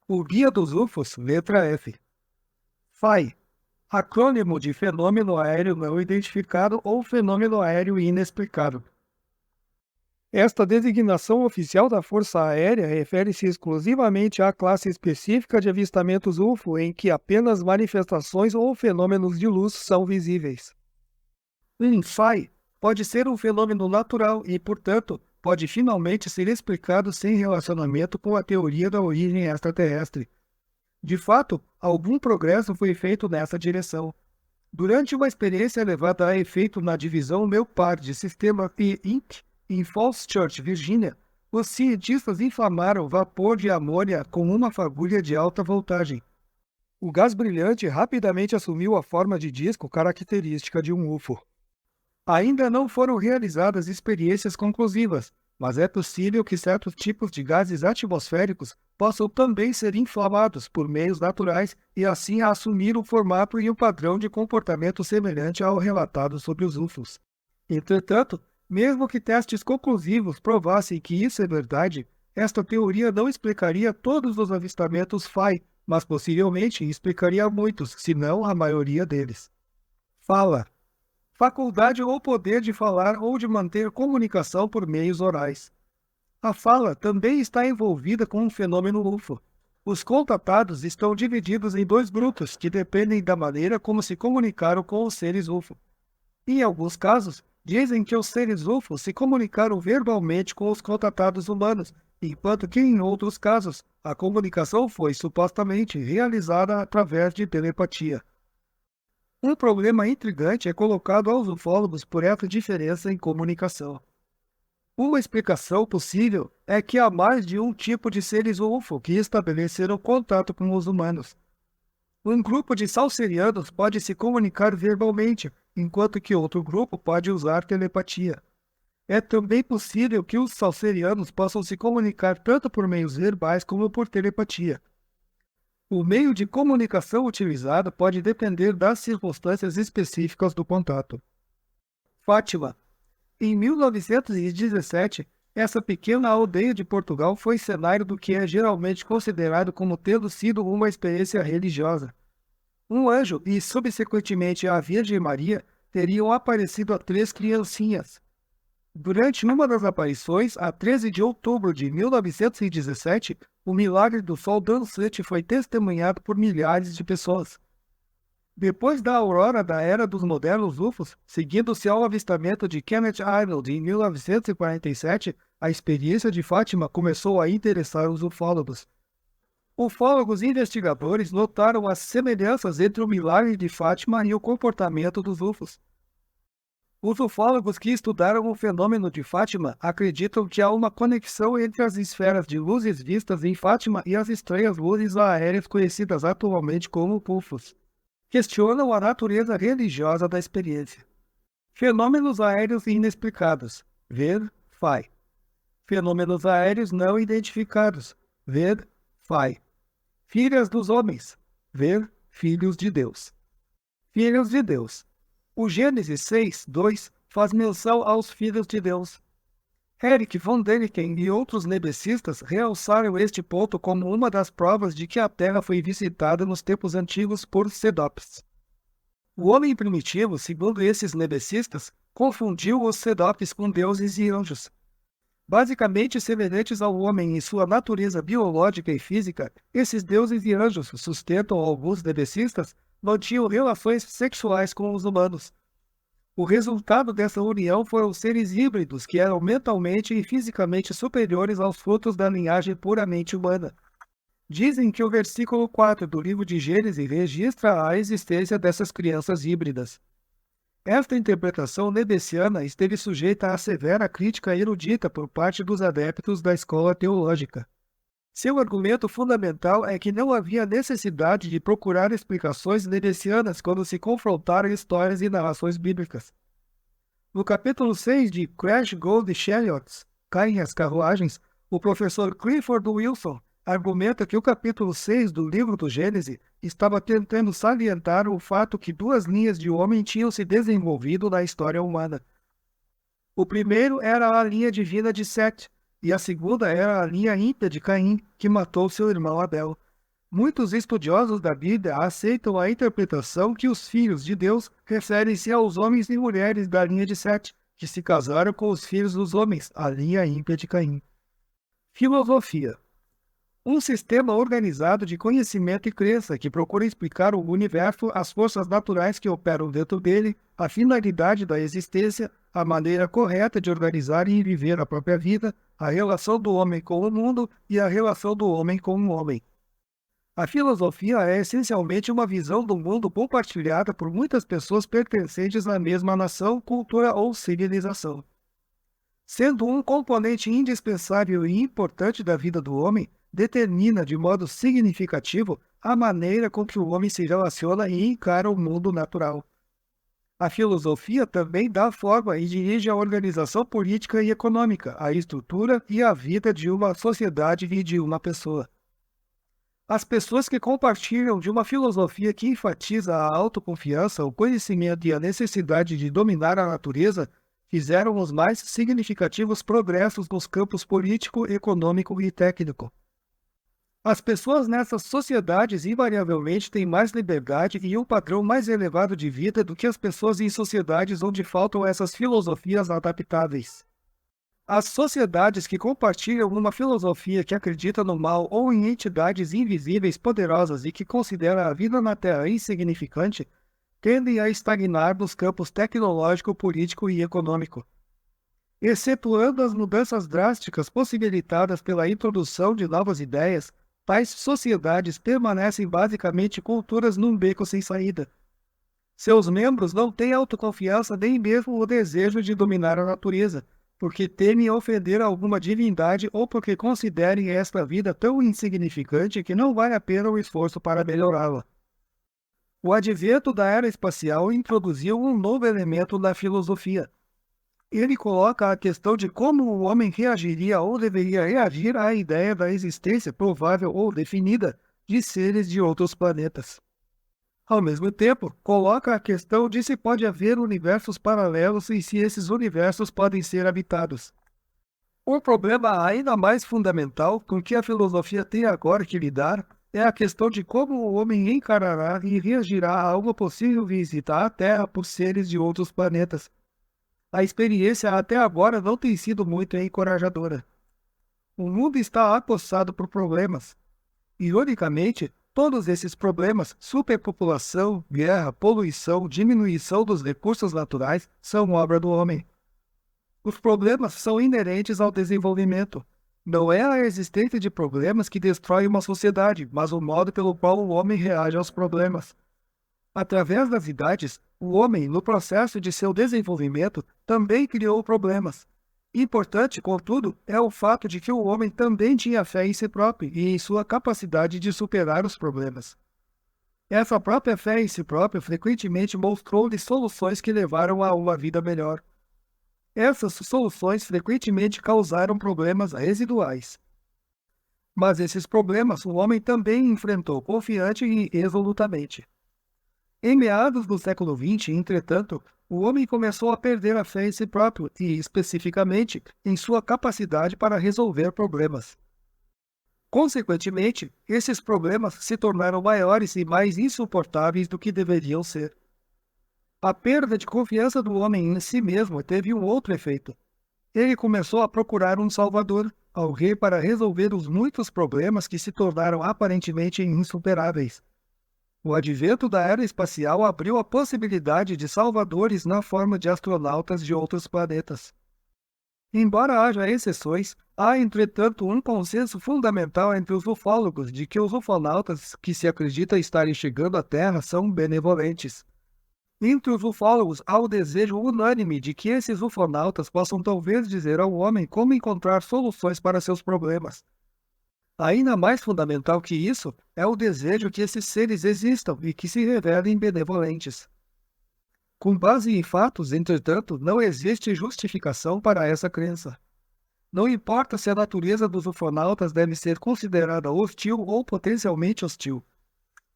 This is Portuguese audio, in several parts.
O Guia dos UFOs, letra F. FAI, acrônimo de Fenômeno Aéreo Não Identificado ou Fenômeno Aéreo Inexplicado. Esta designação oficial da Força Aérea refere-se exclusivamente à classe específica de avistamentos UFO em que apenas manifestações ou fenômenos de luz são visíveis. Um FAI pode ser um fenômeno natural e, portanto, pode finalmente ser explicado sem relacionamento com a teoria da origem extraterrestre. De fato, algum progresso foi feito nessa direção. Durante uma experiência levada a efeito na divisão Leopard de Sistema P Inc., em Falls Church, Virgínia, os cientistas inflamaram vapor de amônia com uma fagulha de alta voltagem. O gás brilhante rapidamente assumiu a forma de disco característica de um UFO. Ainda não foram realizadas experiências conclusivas, mas é possível que certos tipos de gases atmosféricos possam também ser inflamados por meios naturais e assim assumir o formato e o padrão de comportamento semelhante ao relatado sobre os UFOs. Entretanto, mesmo que testes conclusivos provassem que isso é verdade, esta teoria não explicaria todos os avistamentos FAI, mas possivelmente explicaria muitos, se não a maioria deles. Fala. Faculdade ou poder de falar ou de manter comunicação por meios orais. A fala também está envolvida com um fenômeno UFO. Os contatados estão divididos em dois grupos que dependem da maneira como se comunicaram com os seres UFO. Em alguns casos, dizem que os seres UFO se comunicaram verbalmente com os contatados humanos, enquanto que em outros casos, a comunicação foi supostamente realizada através de telepatia. Um problema intrigante é colocado aos ufólogos por essa diferença em comunicação. Uma explicação possível é que há mais de um tipo de seres UFO que estabeleceram contato com os humanos. Um grupo de salcerianos pode se comunicar verbalmente, enquanto que outro grupo pode usar telepatia. É também possível que os salcerianos possam se comunicar tanto por meios verbais como por telepatia. O meio de comunicação utilizado pode depender das circunstâncias específicas do contato. Fátima. Em 1917, essa pequena aldeia de Portugal foi cenário do que é geralmente considerado como tendo sido uma experiência religiosa. Um anjo e, subsequentemente, a Virgem Maria teriam aparecido a 3 criancinhas. Durante uma das aparições, a 13 de outubro de 1917, o milagre do sol dançante foi testemunhado por milhares de pessoas. Depois da aurora da era dos modernos UFOs, seguindo-se ao avistamento de Kenneth Arnold em 1947, a experiência de Fátima começou a interessar os ufólogos. Ufólogos investigadores notaram as semelhanças entre o milagre de Fátima e o comportamento dos UFOs. Os ufólogos que estudaram o fenômeno de Fátima acreditam que há uma conexão entre as esferas de luzes vistas em Fátima e as estranhas luzes aéreas conhecidas atualmente como UFOs. Questionam a natureza religiosa da experiência. Fenômenos aéreos inexplicados. Ver, FAI. Fenômenos aéreos não identificados. Ver, FAI. Filhas dos homens. Ver, filhos de Deus. Filhos de Deus. O Gênesis 6:2 faz menção aos filhos de Deus. Eric von Däniken e outros nebecistas realçaram este ponto como uma das provas de que a Terra foi visitada nos tempos antigos por Cédopes. O homem primitivo, segundo esses nebecistas, confundiu os Cédopes com deuses e anjos. Basicamente semelhantes ao homem em sua natureza biológica e física, esses deuses e anjos, sustentam alguns nebecistas, mantinham relações sexuais com os humanos. O resultado dessa união foram seres híbridos que eram mentalmente e fisicamente superiores aos frutos da linhagem puramente humana. Dizem que o versículo 4 do livro de Gênesis registra a existência dessas crianças híbridas. Esta interpretação nebesiana esteve sujeita à severa crítica erudita por parte dos adeptos da escola teológica. Seu argumento fundamental é que não havia necessidade de procurar explicações nebesianas quando se confrontaram histórias e narrações bíblicas. No capítulo 6 de Crash Gold Chariots, Caem as Carruagens, o professor Clifford Wilson argumenta que o capítulo 6 do livro do Gênesis estava tentando salientar o fato que 2 linhas de homem tinham se desenvolvido na história humana. O primeiro era a linha divina de Sete, e a segunda era a linha ímpia de Caim, que matou seu irmão Abel. muitos estudiosos da Bíblia aceitam a interpretação que os filhos de Deus referem-se aos homens e mulheres da linha de Sete, que se casaram com os filhos dos homens, a linha ímpia de Caim. Filosofia. Um sistema organizado de conhecimento e crença que procura explicar o universo, as forças naturais que operam dentro dele, a finalidade da existência, a maneira correta de organizar e viver a própria vida, a relação do homem com o mundo e a relação do homem com o homem. A filosofia é essencialmente uma visão do mundo compartilhada por muitas pessoas pertencentes à mesma nação, cultura ou civilização. Sendo um componente indispensável e importante da vida do homem, determina de modo significativo a maneira com que o homem se relaciona e encara o mundo natural. A filosofia também dá forma e dirige a organização política e econômica, a estrutura e a vida de uma sociedade e de uma pessoa. As pessoas que compartilham de uma filosofia que enfatiza a autoconfiança, o conhecimento e a necessidade de dominar a natureza fizeram os mais significativos progressos nos campos político, econômico e técnico. As pessoas nessas sociedades invariavelmente têm mais liberdade e um padrão mais elevado de vida do que as pessoas em sociedades onde faltam essas filosofias adaptáveis. As sociedades que compartilham uma filosofia que acredita no mal ou em entidades invisíveis poderosas e que considera a vida na Terra insignificante, tendem a estagnar nos campos tecnológico, político e econômico. Excetuando as mudanças drásticas possibilitadas pela introdução de novas ideias, tais sociedades permanecem basicamente culturas num beco sem saída. Seus membros não têm autoconfiança nem mesmo o desejo de dominar a natureza, porque temem ofender alguma divindade ou porque considerem esta vida tão insignificante que não vale a pena o esforço para melhorá-la. O advento da era espacial introduziu um novo elemento na filosofia. Ele coloca a questão de como o homem reagiria ou deveria reagir à ideia da existência provável ou definida de seres de outros planetas. Ao mesmo tempo, coloca a questão de se pode haver universos paralelos e se esses universos podem ser habitados. Um problema ainda mais fundamental com que a filosofia tem agora que lidar é a questão de como o homem encarará e reagirá a uma possível visita à Terra por seres de outros planetas. A experiência até agora não tem sido muito encorajadora. O mundo está acossado por problemas. Ironicamente, todos esses problemas, superpopulação, guerra, poluição, diminuição dos recursos naturais, são obra do homem. Os problemas são inerentes ao desenvolvimento. Não é a existência de problemas que destrói uma sociedade, mas o modo pelo qual o homem reage aos problemas. Através das idades, o homem, no processo de seu desenvolvimento, também criou problemas. Importante, contudo, é o fato de que o homem também tinha fé em si próprio e em sua capacidade de superar os problemas. Essa própria fé em si próprio frequentemente mostrou-lhe soluções que levaram a uma vida melhor. Essas soluções frequentemente causaram problemas residuais. Mas esses problemas o homem também enfrentou confiante e resolutamente. Em meados do século XX, entretanto, o homem começou a perder a fé em si próprio e, especificamente, em sua capacidade para resolver problemas. Consequentemente, esses problemas se tornaram maiores e mais insuportáveis do que deveriam ser. A perda de confiança do homem em si mesmo teve um outro efeito. Ele começou a procurar um salvador, alguém para resolver os muitos problemas que se tornaram aparentemente insuperáveis. O advento da era espacial abriu a possibilidade de salvadores na forma de astronautas de outros planetas. Embora haja exceções, há entretanto um consenso fundamental entre os ufólogos de que os ufonautas que se acredita estarem chegando à Terra são benevolentes. Entre os ufólogos há o desejo unânime de que esses ufonautas possam talvez dizer ao homem como encontrar soluções para seus problemas. Ainda mais fundamental que isso é o desejo que esses seres existam e que se revelem benevolentes. Com base em fatos, entretanto, não existe justificação para essa crença. Não importa se a natureza dos ufonautas deve ser considerada hostil ou potencialmente hostil.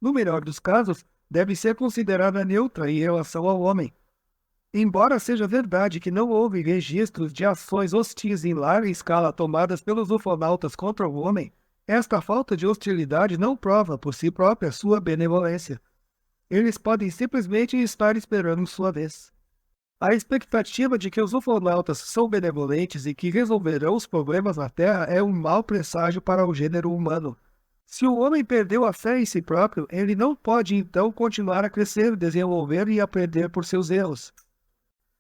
No melhor dos casos, deve ser considerada neutra em relação ao homem. Embora seja verdade que não houve registros de ações hostis em larga escala tomadas pelos ufonautas contra o homem, Esta falta de hostilidade não prova por si própria sua benevolência. Eles podem simplesmente estar esperando sua vez. A expectativa de que os ufonautas são benevolentes e que resolverão os problemas na Terra é um mau presságio para o gênero humano. Se o homem perdeu a fé em si próprio, ele não pode então continuar a crescer, desenvolver e aprender por seus erros.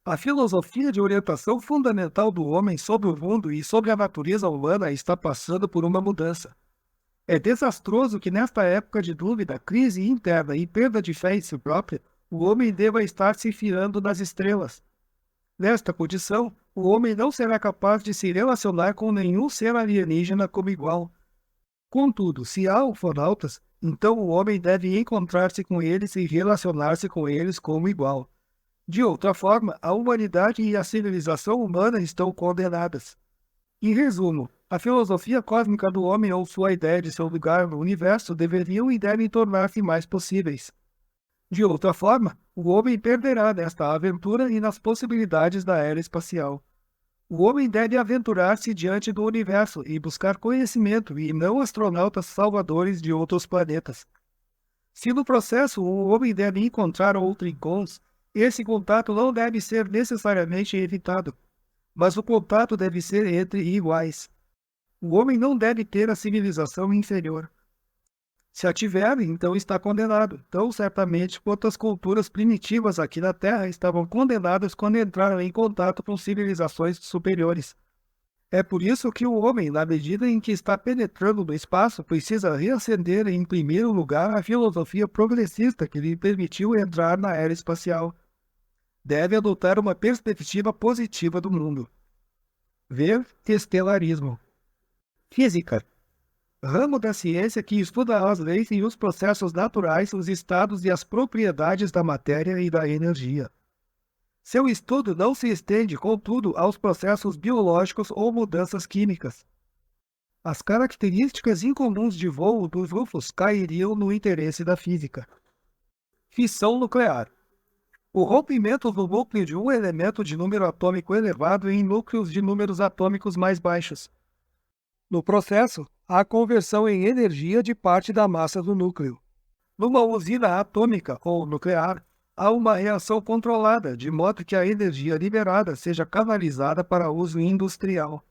A filosofia de orientação fundamental do homem sobre o mundo e sobre a natureza humana está passando por uma mudança. É desastroso que nesta época de dúvida, crise interna e perda de fé em si próprio, o homem deva estar se fiando nas estrelas. Nesta condição, o homem não será capaz de se relacionar com nenhum ser alienígena como igual. Contudo, se há ufonautas, então o homem deve encontrar-se com eles e relacionar-se com eles como igual. De outra forma, a humanidade e a civilização humana estão condenadas. Em resumo, a filosofia cósmica do homem ou sua ideia de seu lugar no universo deveriam e devem tornar-se mais possíveis. De outra forma, o homem perderá nesta aventura e nas possibilidades da era espacial. O homem deve aventurar-se diante do universo e buscar conhecimento e não astronautas salvadores de outros planetas. Se no processo o homem deve encontrar outro incons, esse contato não deve ser necessariamente evitado, mas o contato deve ser entre iguais. O homem não deve ter a civilização inferior. Se a tiver, então está condenado, tão certamente quanto as culturas primitivas aqui na Terra estavam condenadas quando entraram em contato com civilizações superiores. É por isso que o homem, na medida em que está penetrando no espaço, precisa reacender em primeiro lugar a filosofia progressista que lhe permitiu entrar na era espacial. Deve adotar uma perspectiva positiva do mundo. Ver estelarismo. Física. Ramo da ciência que estuda as leis e os processos naturais, os estados e as propriedades da matéria e da energia. Seu estudo não se estende, contudo, aos processos biológicos ou mudanças químicas. As características incomuns de voo dos UFOs cairiam no interesse da física. Fissão nuclear. O rompimento do núcleo de um elemento de número atômico elevado em núcleos de números atômicos mais baixos. No processo, há conversão em energia de parte da massa do núcleo. Numa usina atômica ou nuclear, há uma reação controlada, de modo que a energia liberada seja canalizada para uso industrial.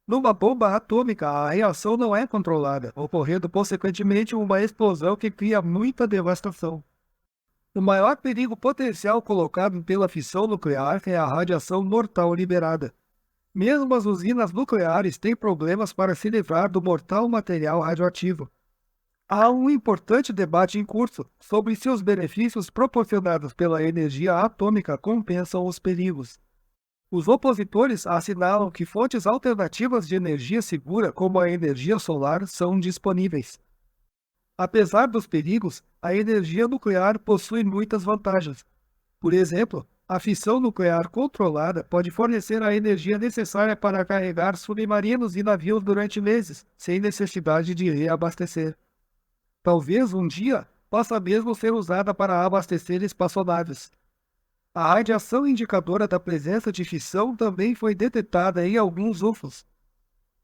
Numa bomba atômica, a reação não é controlada, ocorrendo consequentemente uma explosão que cria muita devastação. O maior perigo potencial colocado pela fissão nuclear é a radiação mortal liberada. Mesmo as usinas nucleares têm problemas para se livrar do mortal material radioativo. Há um importante debate em curso sobre se os benefícios proporcionados pela energia atômica compensam os perigos. Os opositores assinalam que fontes alternativas de energia segura, como a energia solar, são disponíveis. Apesar dos perigos, a energia nuclear possui muitas vantagens. Por exemplo, a fissão nuclear controlada pode fornecer a energia necessária para carregar submarinos e navios durante meses, sem necessidade de reabastecer. Talvez um dia possa mesmo ser usada para abastecer espaçonaves. A radiação indicadora da presença de fissão também foi detectada em alguns UFOs.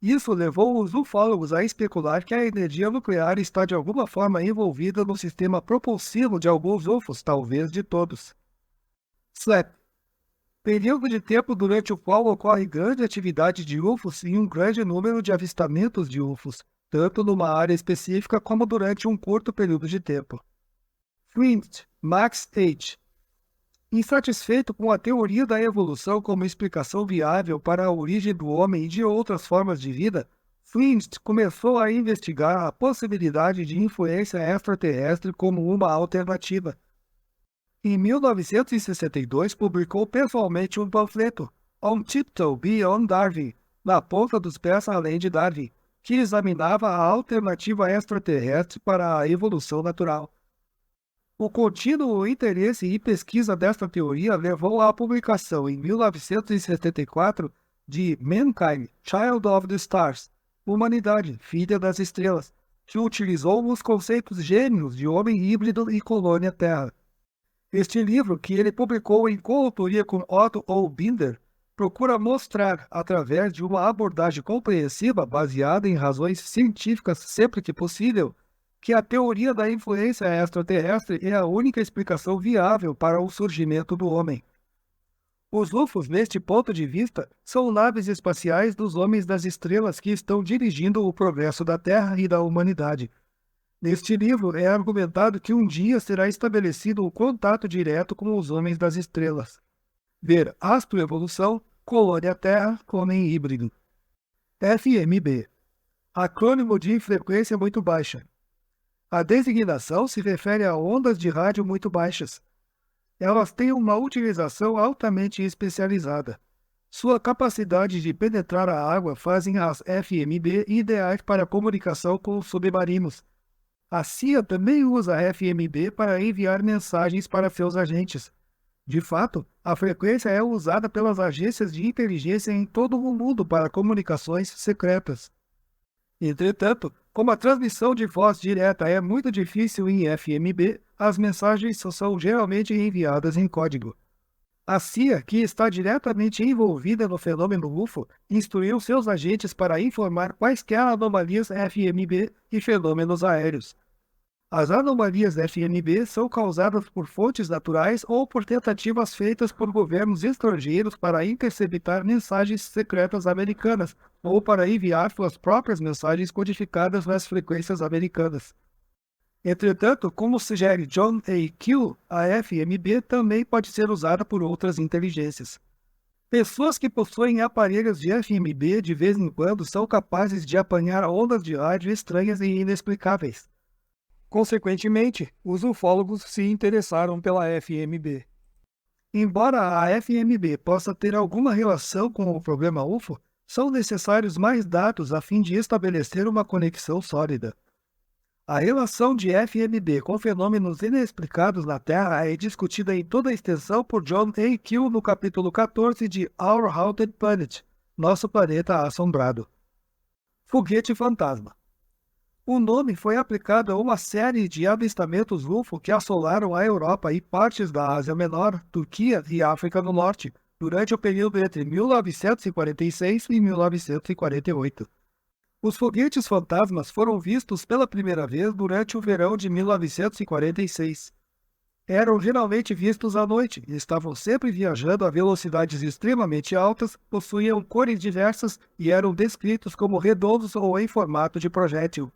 Isso levou os ufólogos a especular que a energia nuclear está de alguma forma envolvida no sistema propulsivo de alguns UFOs, talvez de todos. SLAP. Período de tempo durante o qual ocorre grande atividade de UFOs e um grande número de avistamentos de UFOs, tanto numa área específica como durante um curto período de tempo. Flint, Max Tate. Insatisfeito com a teoria da evolução como explicação viável para a origem do homem e de outras formas de vida, Flint começou a investigar a possibilidade de influência extraterrestre como uma alternativa. Em 1962, publicou pessoalmente um panfleto, On Tiptoe Beyond Darwin, na ponta dos pés além de Darwin, que examinava a alternativa extraterrestre para a evolução natural. O contínuo interesse e pesquisa desta teoria levou à publicação em 1974 de Mankind, Child of the Stars, Humanidade, Filha das Estrelas, que utilizou os conceitos gêmeos de homem híbrido e colônia Terra. Este livro, que ele publicou em coautoria com Otto O. Binder, procura mostrar, através de uma abordagem compreensiva baseada em razões científicas sempre que possível, que a teoria da influência extraterrestre é a única explicação viável para o surgimento do homem. Os UFOs, neste ponto de vista, são naves espaciais dos homens das estrelas que estão dirigindo o progresso da Terra e da humanidade. Neste livro é argumentado que um dia será estabelecido o contato direto com os homens das estrelas. Ver Astroevolução, Colônia Terra, Homem Híbrido. FMB. Acrônimo de frequência muito baixa. A designação se refere a ondas de rádio muito baixas. Elas têm uma utilização altamente especializada. Sua capacidade de penetrar a água fazem as FMB ideais para comunicação com os submarinos. A CIA também usa a FMB para enviar mensagens para seus agentes. De fato, a frequência é usada pelas agências de inteligência em todo o mundo para comunicações secretas. Entretanto, como a transmissão de voz direta é muito difícil em FMB, as mensagens são geralmente enviadas em código. A CIA, que está diretamente envolvida no fenômeno UFO, instruiu seus agentes para informar quaisquer anomalias FMB e fenômenos aéreos. As anomalias FMB são causadas por fontes naturais ou por tentativas feitas por governos estrangeiros para interceptar mensagens secretas americanas ou para enviar suas próprias mensagens codificadas nas frequências americanas. Entretanto, como sugere John A. Keel, a FMB também pode ser usada por outras inteligências. Pessoas que possuem aparelhos de FMB de vez em quando são capazes de apanhar ondas de rádio estranhas e inexplicáveis. Consequentemente, os ufólogos se interessaram pela FMB. Embora a FMB possa ter alguma relação com o problema UFO, são necessários mais dados a fim de estabelecer uma conexão sólida. A relação de FMB com fenômenos inexplicados na Terra é discutida em toda a extensão por John A. Keel no capítulo 14 de Our Haunted Planet, Nosso Planeta Assombrado. Foguete Fantasma. O nome foi aplicado a uma série de avistamentos UFO que assolaram a Europa e partes da Ásia Menor, Turquia e África do Norte, durante o período entre 1946 e 1948. Os foguetes fantasmas foram vistos pela primeira vez durante o verão de 1946. Eram geralmente vistos à noite e estavam sempre viajando a velocidades extremamente altas, possuíam cores diversas e eram descritos como redondos ou em formato de projétil.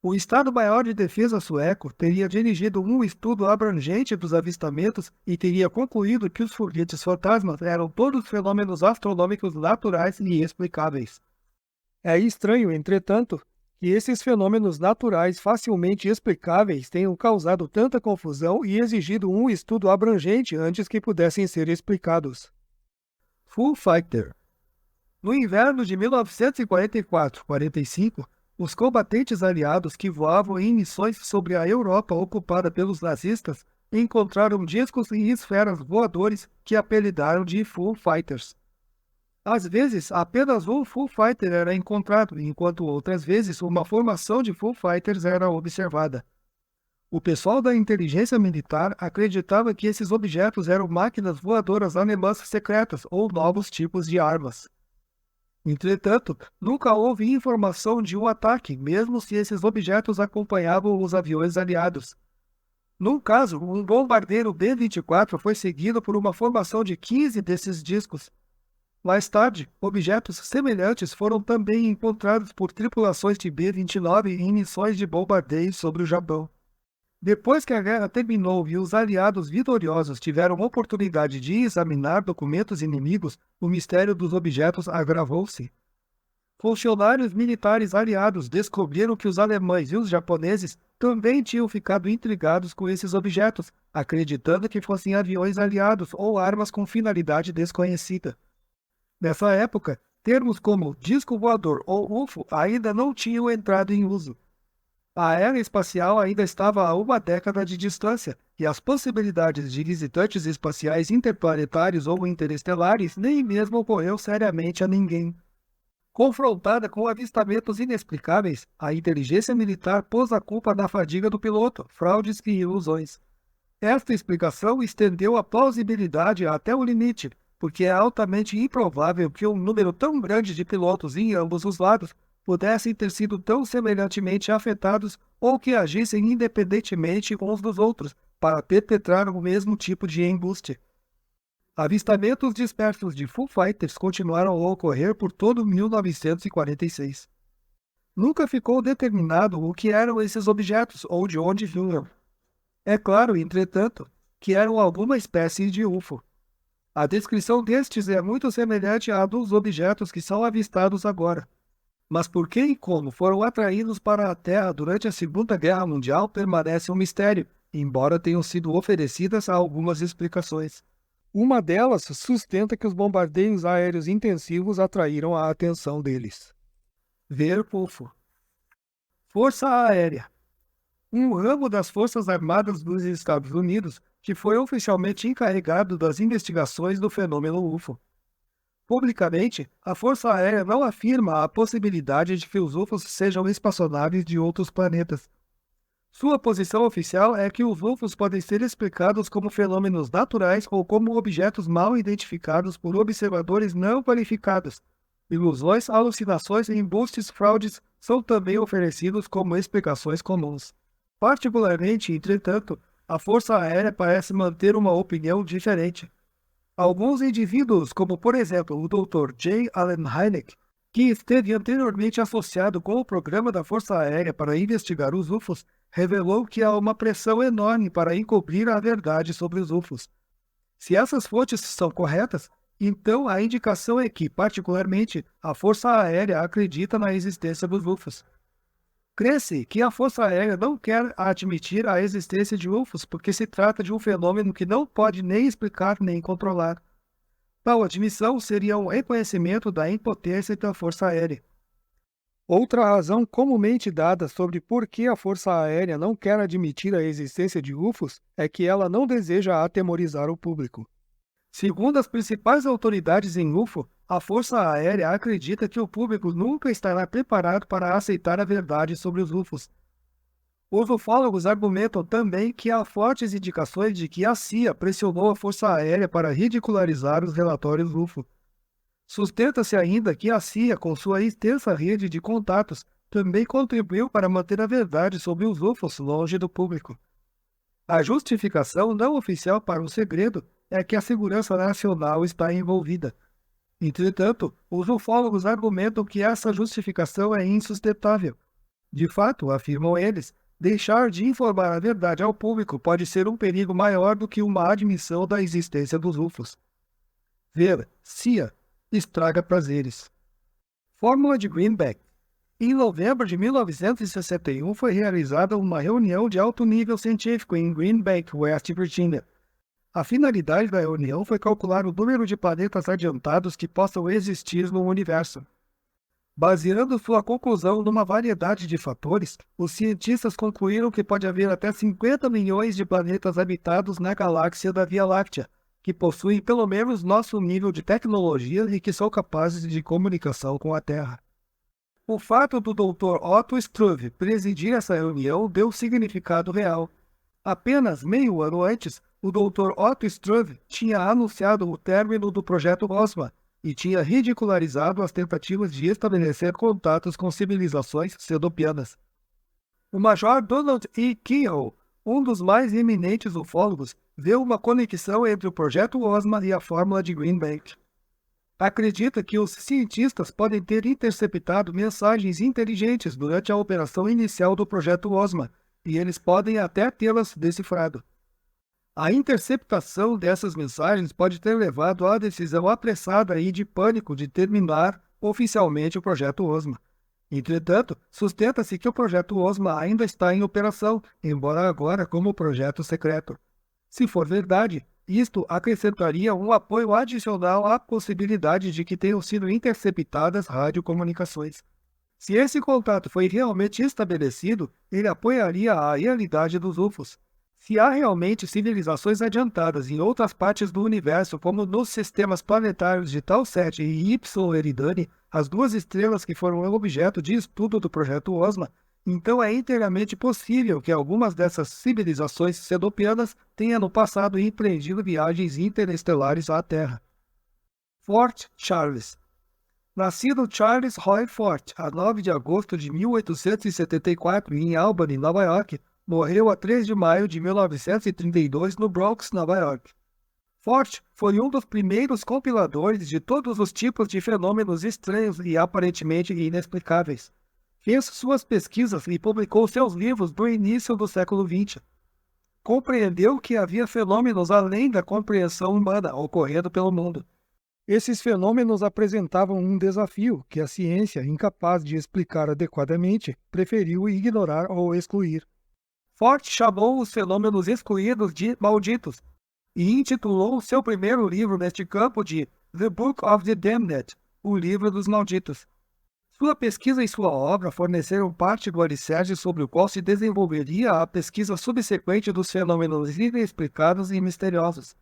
O Estado-Maior de Defesa sueco teria dirigido um estudo abrangente dos avistamentos e teria concluído que os foguetes fantasmas eram todos fenômenos astronômicos naturais e explicáveis. É estranho, entretanto, que esses fenômenos naturais facilmente explicáveis tenham causado tanta confusão e exigido um estudo abrangente antes que pudessem ser explicados. Foo Fighter. No inverno de 1944-45, os combatentes aliados que voavam em missões sobre a Europa ocupada pelos nazistas encontraram discos e esferas voadores que apelidaram de Foo Fighters. Às vezes, apenas um Foo Fighter era encontrado, enquanto outras vezes uma formação de Foo Fighters era observada. O pessoal da inteligência militar acreditava que esses objetos eram máquinas voadoras alemãs secretas ou novos tipos de armas. Entretanto, nunca houve informação de um ataque, mesmo se esses objetos acompanhavam os aviões aliados. Num caso, um bombardeiro B-24 foi seguido por uma formação de 15 desses discos. Mais tarde, objetos semelhantes foram também encontrados por tripulações de B-29 em missões de bombardeio sobre o Japão. Depois que a guerra terminou e os aliados vitoriosos tiveram oportunidade de examinar documentos inimigos, o mistério dos objetos agravou-se. Funcionários militares aliados descobriram que os alemães e os japoneses também tinham ficado intrigados com esses objetos, acreditando que fossem aviões aliados ou armas com finalidade desconhecida. Nessa época, termos como disco voador ou UFO ainda não tinham entrado em uso. A era espacial ainda estava a uma década de distância, e as possibilidades de visitantes espaciais interplanetários ou interestelares nem mesmo ocorreu seriamente a ninguém. Confrontada com avistamentos inexplicáveis, a inteligência militar pôs a culpa na fadiga do piloto, fraudes e ilusões. Esta explicação estendeu a plausibilidade até o limite, porque é altamente improvável que um número tão grande de pilotos em ambos os lados pudessem ter sido tão semelhantemente afetados ou que agissem independentemente uns dos outros para perpetrar o mesmo tipo de embuste. Avistamentos dispersos de Foo Fighters continuaram a ocorrer por todo 1946. Nunca ficou determinado o que eram esses objetos ou de onde vinham. É claro, entretanto, que eram alguma espécie de UFO. A descrição destes é muito semelhante à dos objetos que são avistados agora. Mas por que e como foram atraídos para a Terra durante a Segunda Guerra Mundial permanece um mistério, embora tenham sido oferecidas algumas explicações. Uma delas sustenta que os bombardeios aéreos intensivos atraíram a atenção deles. Ver UFO. Força Aérea. Um ramo das Forças Armadas dos Estados Unidos que foi oficialmente encarregado das investigações do fenômeno UFO. Publicamente, a Força Aérea não afirma a possibilidade de que os UFOs sejam espaçonaves de outros planetas. Sua posição oficial é que os UFOs podem ser explicados como fenômenos naturais ou como objetos mal identificados por observadores não qualificados. Ilusões, alucinações e embustes fraudes são também oferecidos como explicações comuns. Particularmente, entretanto, a Força Aérea parece manter uma opinião diferente. Alguns indivíduos, como por exemplo o Dr. J. Allen Hynek, que esteve anteriormente associado com o programa da Força Aérea para investigar os UFOs, revelou que há uma pressão enorme para encobrir a verdade sobre os UFOs. Se essas fontes são corretas, então a indicação é que, particularmente, a Força Aérea acredita na existência dos UFOs. Crê-se que a Força Aérea não quer admitir a existência de UFOs porque se trata de um fenômeno que não pode nem explicar nem controlar. Tal admissão seria um reconhecimento da impotência da Força Aérea. Outra razão comumente dada sobre por que a Força Aérea não quer admitir a existência de UFOs é que ela não deseja atemorizar o público. Segundo as principais autoridades em UFO, a Força Aérea acredita que o público nunca estará preparado para aceitar a verdade sobre os UFOs. Os ufólogos argumentam também que há fortes indicações de que a CIA pressionou a Força Aérea para ridicularizar os relatórios UFO. Sustenta-se ainda que a CIA, com sua extensa rede de contatos, também contribuiu para manter a verdade sobre os UFOs longe do público. A justificação não oficial para o segredo é que a segurança nacional está envolvida. Entretanto, os ufólogos argumentam que essa justificação é insustentável. De fato, afirmam eles, deixar de informar a verdade ao público pode ser um perigo maior do que uma admissão da existência dos UFOs. Ver CIA estraga prazeres. Fórmula de Greenback. Em novembro de 1961 foi realizada uma reunião de alto nível científico em Greenback, West Virginia. A finalidade da reunião foi calcular o número de planetas adiantados que possam existir no universo. Baseando sua conclusão numa variedade de fatores, os cientistas concluíram que pode haver até 50 milhões de planetas habitados na galáxia da Via Láctea, que possuem pelo menos nosso nível de tecnologia e que são capazes de comunicação com a Terra. O fato do Dr. Otto Struve presidir essa reunião deu significado real. Apenas meio ano antes, o Dr. Otto Struve tinha anunciado o término do projeto Roswell e tinha ridicularizado as tentativas de estabelecer contatos com civilizações pseudopianas. O Major Donald E. Kehoe, um dos mais eminentes ufólogos, vê uma conexão entre o projeto Roswell e a fórmula de Greenback. Acredita que os cientistas podem ter interceptado mensagens inteligentes durante a operação inicial do projeto Roswell, e eles podem até tê-las decifrado. A interceptação dessas mensagens pode ter levado à decisão apressada e de pânico de terminar oficialmente o projeto Roswell. Entretanto, sustenta-se que o projeto Roswell ainda está em operação, embora agora como projeto secreto. Se for verdade, isto acrescentaria um apoio adicional à possibilidade de que tenham sido interceptadas radiocomunicações. Se esse contato foi realmente estabelecido, ele apoiaria a realidade dos UFOs. Se há realmente civilizações adiantadas em outras partes do universo, como nos sistemas planetários de Tau 7 e Y Eridani, as duas estrelas que foram objeto de estudo do projeto Roswell, então é inteiramente possível que algumas dessas civilizações pseudopianas tenham no passado empreendido viagens interestelares à Terra. Fort Charles. Nascido Charles Roy Fort, a 9 de agosto de 1874 em Albany, Nova York, morreu a 3 de maio de 1932 no Bronx, Nova York. Fort foi um dos primeiros compiladores de todos os tipos de fenômenos estranhos e aparentemente inexplicáveis. Fez suas pesquisas e publicou seus livros no início do século XX. Compreendeu que havia fenômenos além da compreensão humana ocorrendo pelo mundo. Esses fenômenos apresentavam um desafio que a ciência, incapaz de explicar adequadamente, preferiu ignorar ou excluir. Fort chamou os fenômenos excluídos de malditos e intitulou seu primeiro livro neste campo de The Book of the Damned, o livro dos malditos. Sua pesquisa e sua obra forneceram parte do alicerce sobre o qual se desenvolveria a pesquisa subsequente dos fenômenos inexplicados e misteriosos.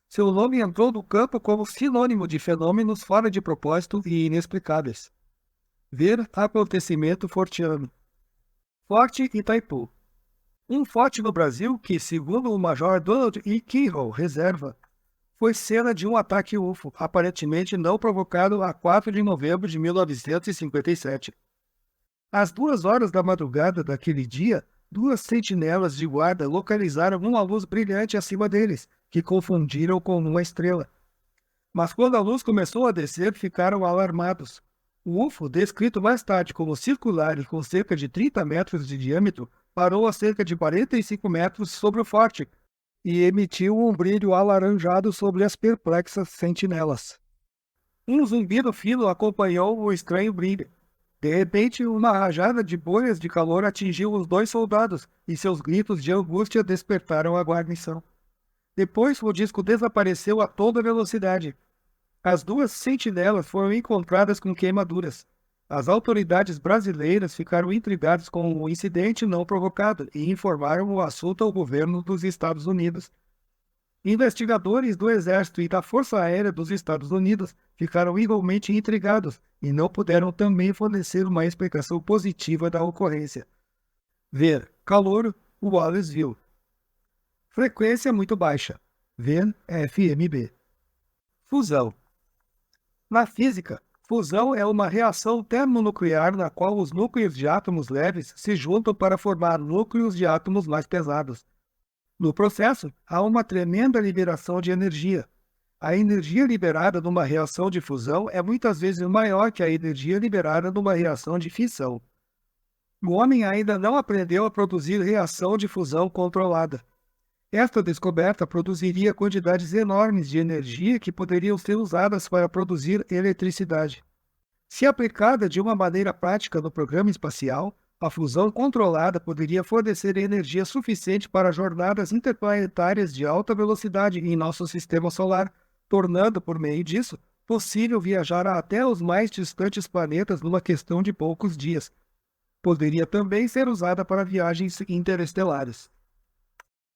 Seu nome entrou no campo como sinônimo de fenômenos fora de propósito e inexplicáveis. Ver acontecimento fortiano. Forte Itaipu. Um forte no Brasil que, segundo o Major Donald E. Keyhoe, reserva, foi cena de um ataque UFO, aparentemente não provocado a 4 de novembro de 1957. Às 2 horas da madrugada daquele dia, 2 sentinelas de guarda localizaram uma luz brilhante acima deles, que confundiram com uma estrela. Mas quando a luz começou a descer, ficaram alarmados. O UFO, descrito mais tarde como circular e com cerca de 30 metros de diâmetro, parou a cerca de 45 metros sobre o forte e emitiu um brilho alaranjado sobre as perplexas sentinelas. Um zumbido fino acompanhou o estranho brilho. De repente, uma rajada de bolhas de calor atingiu os 2 soldados e seus gritos de angústia despertaram a guarnição. Depois, o disco desapareceu a toda velocidade. As 2 sentinelas foram encontradas com queimaduras. As autoridades brasileiras ficaram intrigadas com o incidente não provocado e informaram o assunto ao governo dos Estados Unidos. Investigadores do Exército e da Força Aérea dos Estados Unidos ficaram igualmente intrigados e não puderam também fornecer uma explicação positiva da ocorrência. Ver Calouro, Wallace. Frequência muito baixa. Ver FMB. Fusão. Na física, fusão é uma reação termonuclear na qual os núcleos de átomos leves se juntam para formar núcleos de átomos mais pesados. No processo, há uma tremenda liberação de energia. A energia liberada numa reação de fusão é muitas vezes maior que a energia liberada numa reação de fissão. O homem ainda não aprendeu a produzir reação de fusão controlada. Esta descoberta produziria quantidades enormes de energia que poderiam ser usadas para produzir eletricidade. Se aplicada de uma maneira prática no programa espacial, a fusão controlada poderia fornecer energia suficiente para jornadas interplanetárias de alta velocidade em nosso sistema solar, tornando, por meio disso, possível viajar até os mais distantes planetas numa questão de poucos dias. Poderia também ser usada para viagens interestelares.